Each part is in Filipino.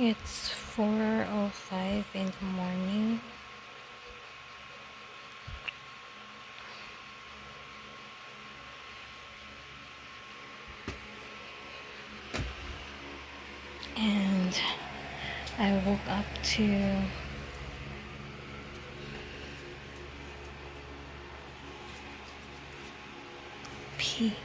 It's 4:05 in the morning. And I woke up to pee.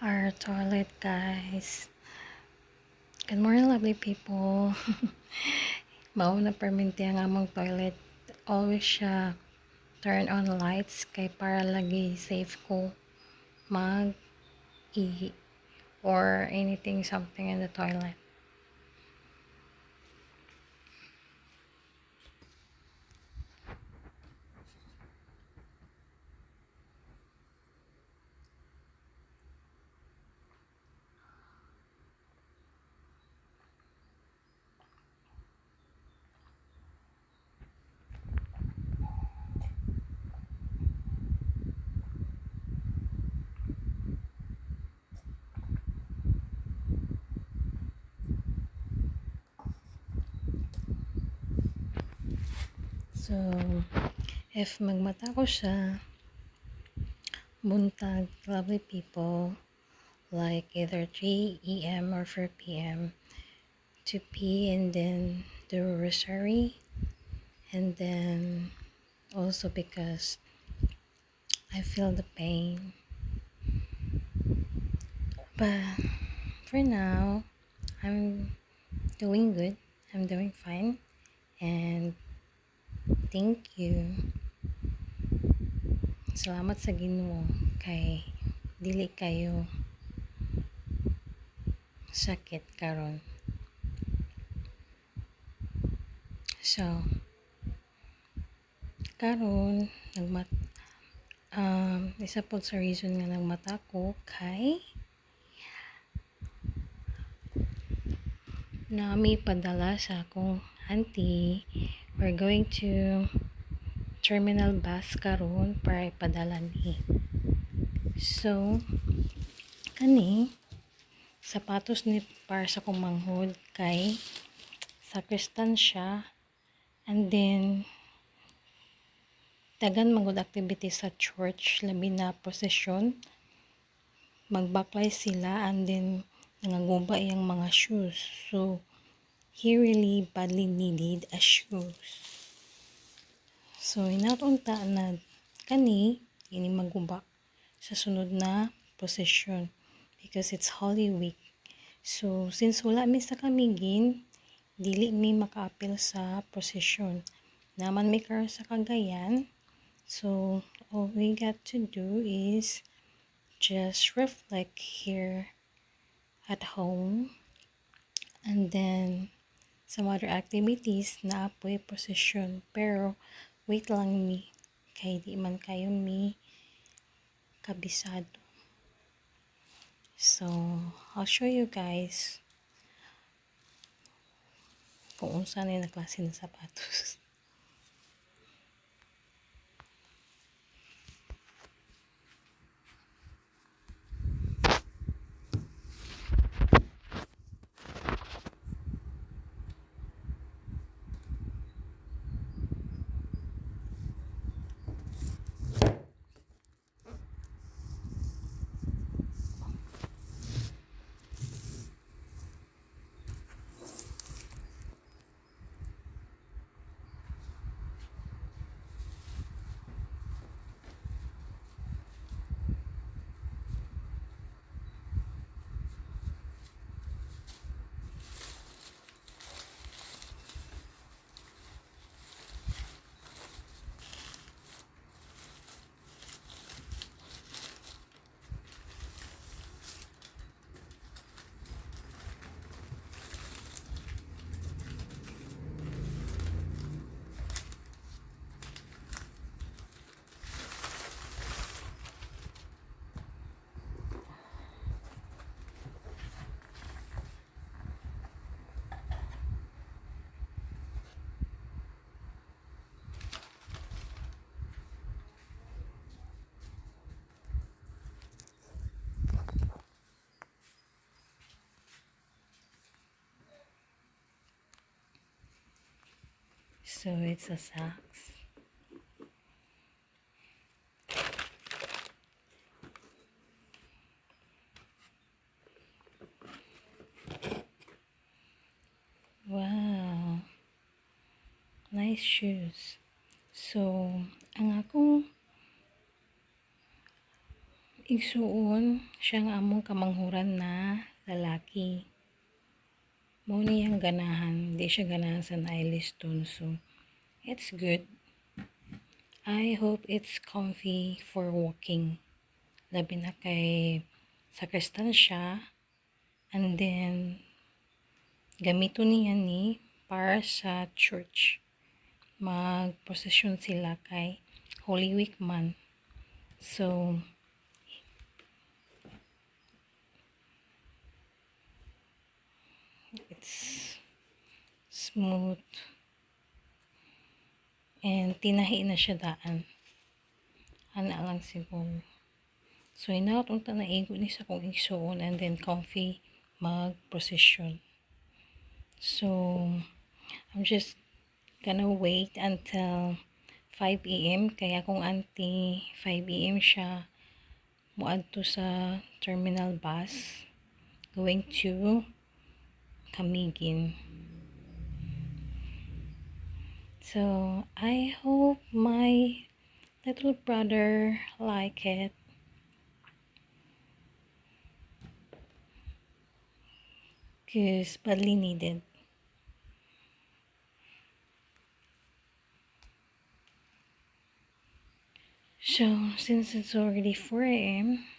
Our toilet, guys. Good morning, lovely people. Mauna perminti ang among toilet. Always siya turn on lights kay para lagi safe ko mag-ihi or anything something in the toilet. So, if magmata ko siya, buntag, lovely people, like either 3 a.m. or 4 p.m. to pee and then do rosary, and then also because I feel the pain. But for now, I'm doing good. I'm doing fine. And thank you. Salamat sa Ginoo kay dili kayo sakit karon. So, karon isa po sa reason nga nagmata ko kay nami padala sa akong auntie. We're going to terminal bus karon para ipadala ni. So, kani sapatos ni para sa kong manghod kay sakristan siya, and then dagan magud activity sa church, labi na procession, magbaklay sila, and then nangaguba iyang mga shoes. So he really badly needed a shoes. So inatunta na kani ini maguba sa sunod na procession because it's Holy Week. So since wala mi sa kamigin, dili mi makaapil sa procession. Naman mi karon sa Cagayan. So all we got to do is just reflect here at home, and then some other activities na apoy procession. Pero wait lang mi kay di man kayo mi kabisado. So I'll show you guys kung unsa na yung klase ng sapatos. So it's a socks. Wow. Nice shoes. So, ang akong igsuon, siyang among kamanghuran na lalaki. Mo niyang ganahan. Di siya ganahan sa Nylistone. So, it's good. I hope it's comfy for walking. Labi na kay sakristan siya. And then, gamito niya ni para sa church. Mag-procession sila kay Holy Week man. So, it's smooth. And tinahi na siya daan. Ana lang siguro. So, inaot na naigo ni sa kong igsuon and then comfy mag-procession. So, I'm just gonna wait until 5 a.m. Kaya kung auntie 5 a.m. siya, muadto sa terminal bus going to Camiguin. So, I hope my little brother like it. Because badly needed. So, since it's already 4 a.m.,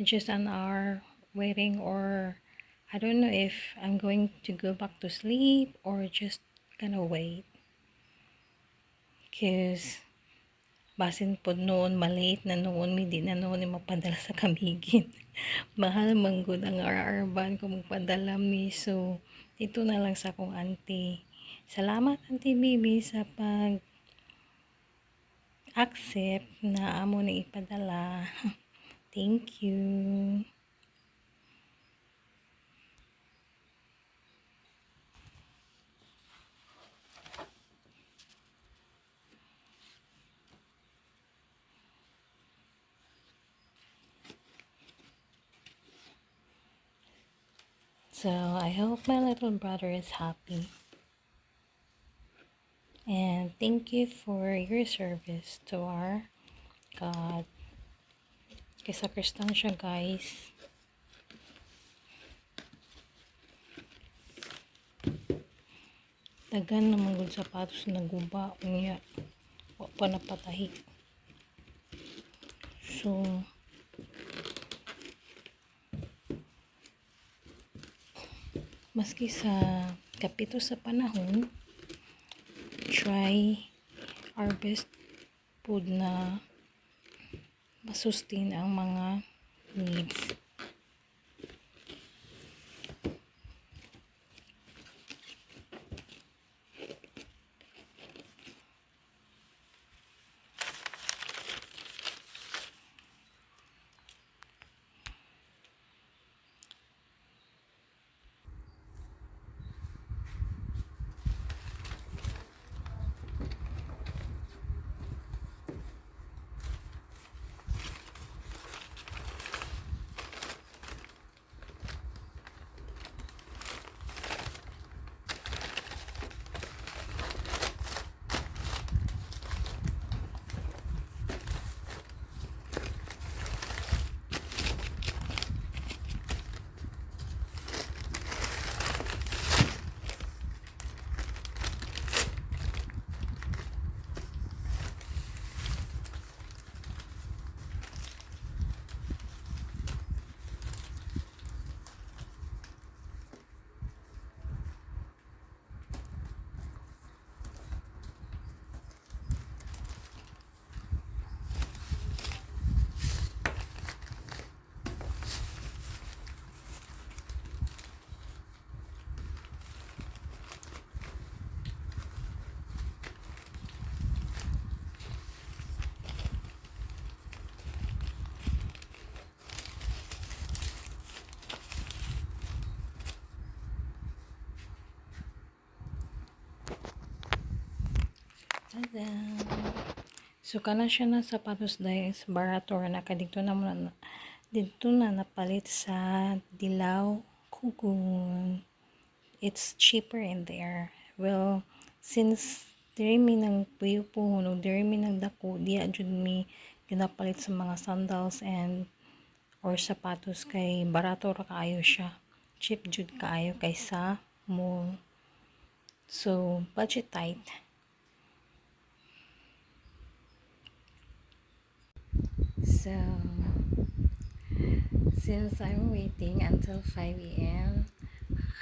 just an hour waiting, or I don't know if I'm going to go back to sleep or just gonna wait. Because basin po noon, malate na noon, hindi na noon yung mapadala sa Camiguin. Mahal manggod ang arban kung magpadala mi. So, ito na lang sa akong auntie. Salamat, Auntie Bibi, sa pag-accept na amo na ipadala. Thank you. So, I hope my little brother is happy. And thank you for your service to our God. Kay sakristan siya, guys. Dagan naman gud sapatos na guba. Unya, wa pa napatahi. So, maski sa kapito sa panahon, try our best food na masustain ang mga needs. So kana siya na sapatos dahil is barato ra na kadito na muna na dito na napalit sa Dilaw Kugon. It's cheaper in there. Well, since diri mi nang puyo po hunog, diri mi nang dako, diya jud mi ginapalit sa mga sandals and or sapatos kay barato ra kaayo siya. Cheap jud kaayo kaysa mall. So, budget tight. So, since I'm waiting until 5 a.m.,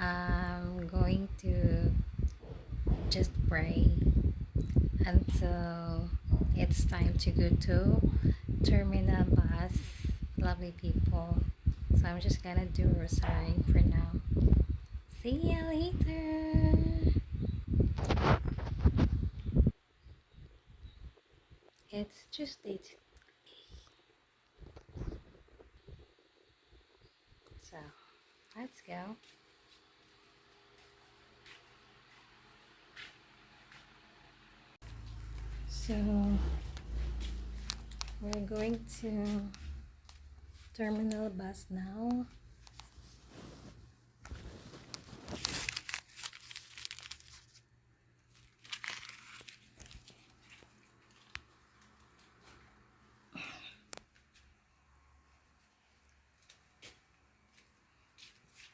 I'm going to just pray until it's time to go to terminal bus. Lovely people. So I'm just gonna do rosary for now. See ya later. It's Tuesday. So let's go. So we're going to terminal bus now.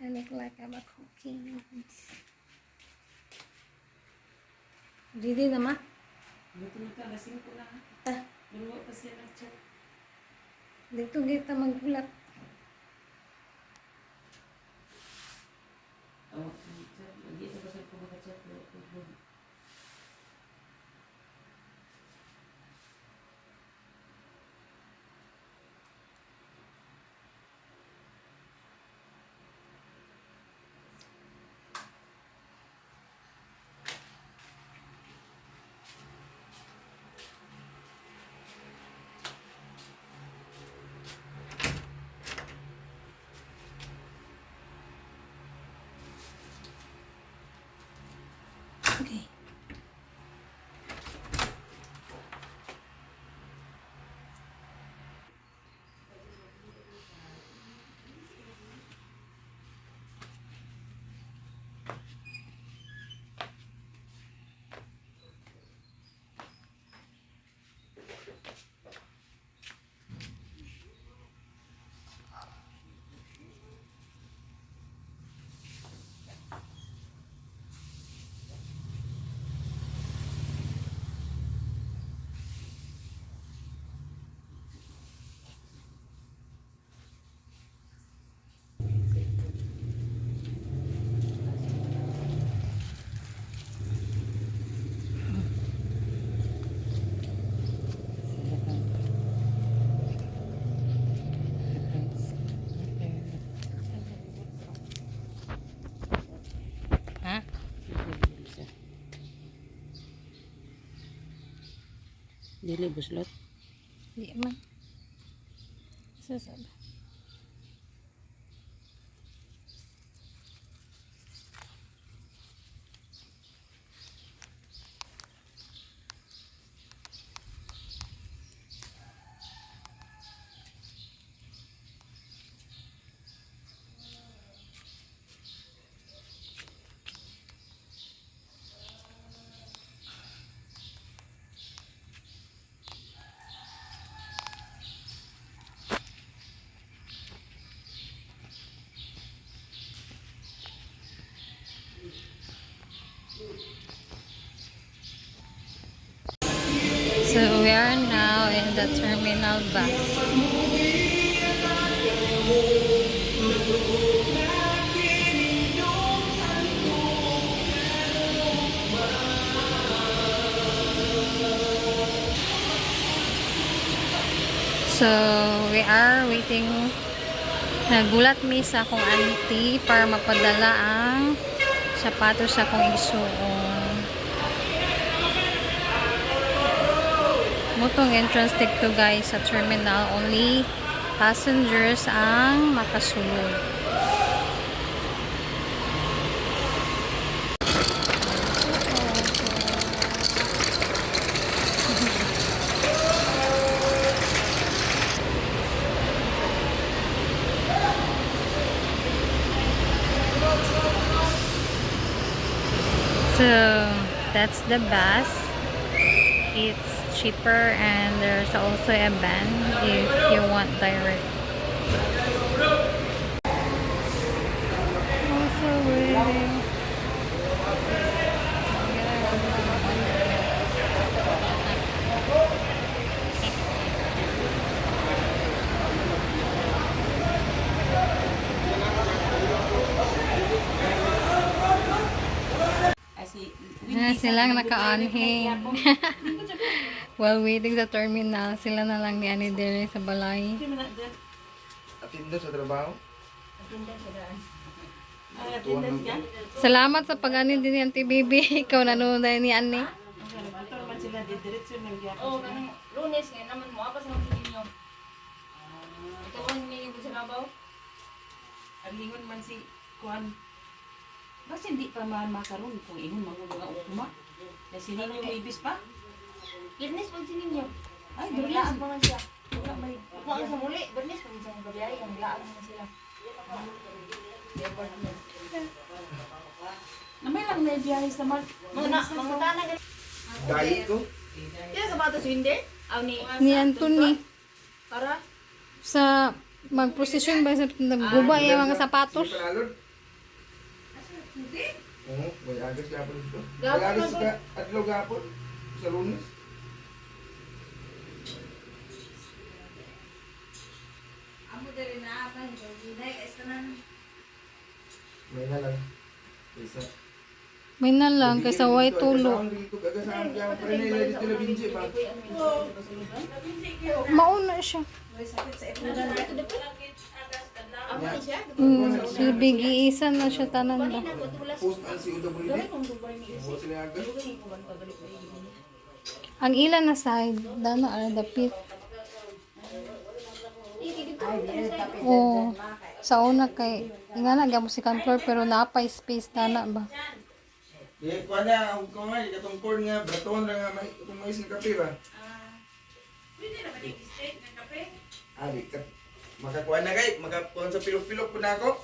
I look like I'm a cookie. Didi naman. Betul ka, lasing ko lang. Ah, Dalawa pa siya nag-chat. dito kita maggulat. Oh, chat. Lagi ito kasi ko maka-chat. Okay. Ha? Dili buslot. Di man. Sasabi. So we are now in the terminal bus. So we are waiting. Nagulat mi sa akong auntie para magpadala ang sapatos sa akong isuon. Mutong entrance dito guys sa terminal, only passengers ang makasulod. So that's the bus. It's cheaper and there's also a van if you want direct. Also waiting. Silang naka-anhing. While waiting sa terminal, sila na lang ni Ani dire sa balay. Atinda sa trabaho? Salamat sa pag-ani din ni Auntie Bibi. Ikaw nanonood ni Ani. Oh, kanang Lunes ngayon naman mo apa sa mga ninyo. Ito ang hiningi ko sa Davao. Alingon man si Kuan. Basta hindi pa makaroon kung ingon magulo nga ukma. Na sininyo may ibis pa? Bernes pag sa ninyo. Ay, Ang Bernes. laang pa man siya. Wala may... Kung ang sa muli, Bernes pag sa gabiyahe, ang laang na sila. Na may lang na biyahe sa mag... Mga tanang Diet ko? Kaya sapatos winter? Aw ni Ni Anthony. para Sa mag-procession ba sa guba yung mga sapatos? Sige panalon? Oo, may agas gapon dito. May Gapon agas ako. ka, adlaw gapon. Sa lunes. amo diri na apa ni Juday kay tanan. May na lang. Isa. May na lang kaysa way tulo. Dito kagasaan kaya pa rin nila dito na binji ba? Mauna siya. Amo ni siya. Si Biggie isa na siya tanan ba. Post man si UWD. Oo, sila agas. Ang ilan na side, dana ara dapit. Oh, sa una kay ingana gyamo si floor pero napay space dana ba. Di ko na ang ko nga katong corn nga baton ra nga may itong mais ng kape ba? Abi ka makakuha na kay makakuha sa pilok-pilok po na ako.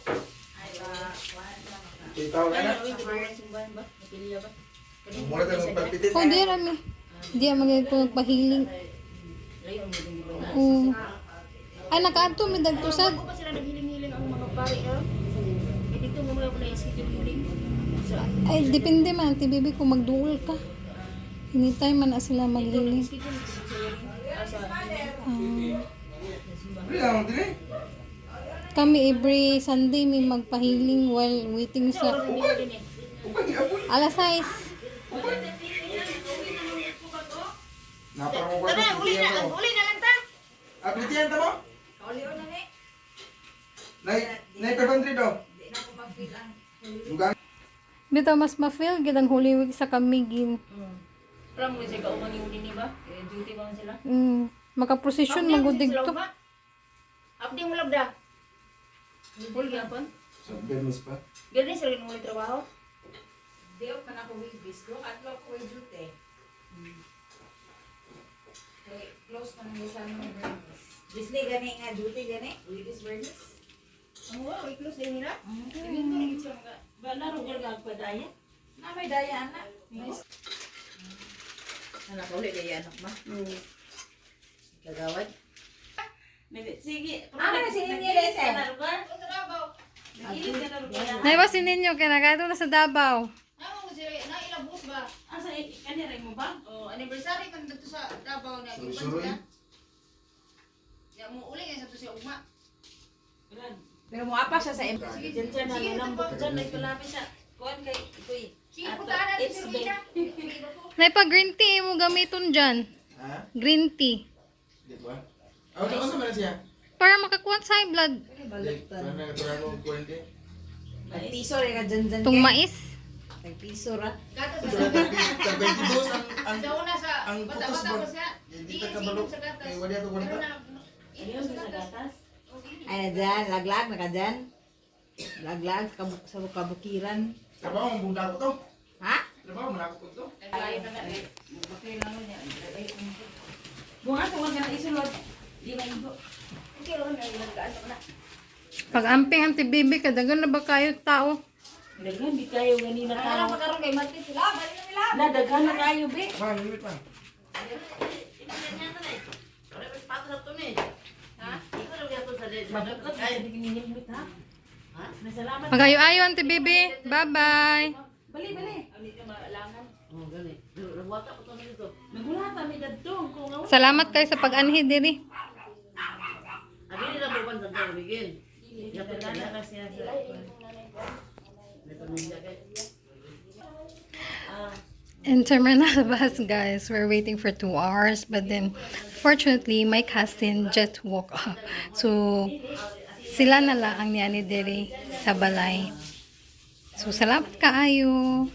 Itaw ka na. Mura tayong palpitin. Oh, di rami. Di magay ko pahiling. Oh. Ay nakaadto mi dagtusad. Ako pa sila naghiling-hiling ang mga pari ha. Kaya dito mo muna ko na schedule hiling. Ay depende man ti bibi kung magduol ka. Anytime man na sila maghiling. Schedule ko sa hiling. Sa Wala lang dire. Kami every Sunday may magpahiling while waiting sa Upang iapon. alas 6. Naparang ko Tara, uli na lang ta. Aplitiyan ta mo? Uli na ni. Nay 500 daw. Lugang. Bitaw mas ma-feel gid ang Holy Week sa kamigin. Parang mo siya kauman yung din ba? Duty ba man sila? Maka-procession magudig to. Abdi mo labda. Full gyapon. Sa Bernis pa. Gani sila mo trabaho. Deo pa na ko weekdays ko, adlaw ko duty. Kay close pa nang isa ng Bernis. Disney gani nga duty gani, weekdays Bernis. Ang wow, i-close din nila. Ibig ko rin siya mga Bala ro gyud padaya. Na may daya anak. Anak ulit daya anak ma. Kagawad. Sige. Ano na sininyo dito? Nay ba si ninyo kinakaito na sa Davao? Amo mo sila na ilabos ba? Asa kanira mo ba? Oh, anniversary kan dito sa Davao na iban Suruy. sila. Ya mo uli nga sa to siya ugma. Pero mo apa siya sa Sige, Diyan siya sige, nalambot ito dyan ay kalapit sa kuan kay itoy. Sige, putahan natin It's si big. Rina. Nay pa green tea mo gamiton dyan. Ha? Green tea. Di ba? Ano man siya? Para makakuha sa high blood. Ano nga turano ko hindi. piso rin ka dyan dyan. Tung mais. Piso ra. Gatas Ito sa na 22 ang Sa una sa ang bata-bata putos pa ba? siya. Hindi ka kabalo. Sa gatas. Kay wala to Pero kwenta. na Ayun sa gatas. Ay na dyan, laglag na ka dyan. Laglag sa kabukiran. Trabaho mo bunda ko to. Ha? Trabaho mo na ako to. layo na na. Bakay lang niya. Bunga to nga na isulod. Di na ibo. Okay, wala na ilang gaan na. Pag amping ang tibibi, kadagan na ba kayo tao? Daghan di kayo ganina Ano ka. pagkaroon kay Martin sila? Balik na nila. Na daghan na kayo be. Ma, limit pa. Mabukot sa diginihimit ha. Nasalamat. Magayo-ayo, Auntie Bibi. Bye-bye. Bali bali. Nagulata mi dadtong kung nga. Salamat kayo sa pag-anhi diri. Napagana ka siya sa. In terminal bus, guys, we're waiting for 2 hours, but then fortunately my cousin just woke up, so sila na lang ang niya ni diri sa balay. So salamat kaayo.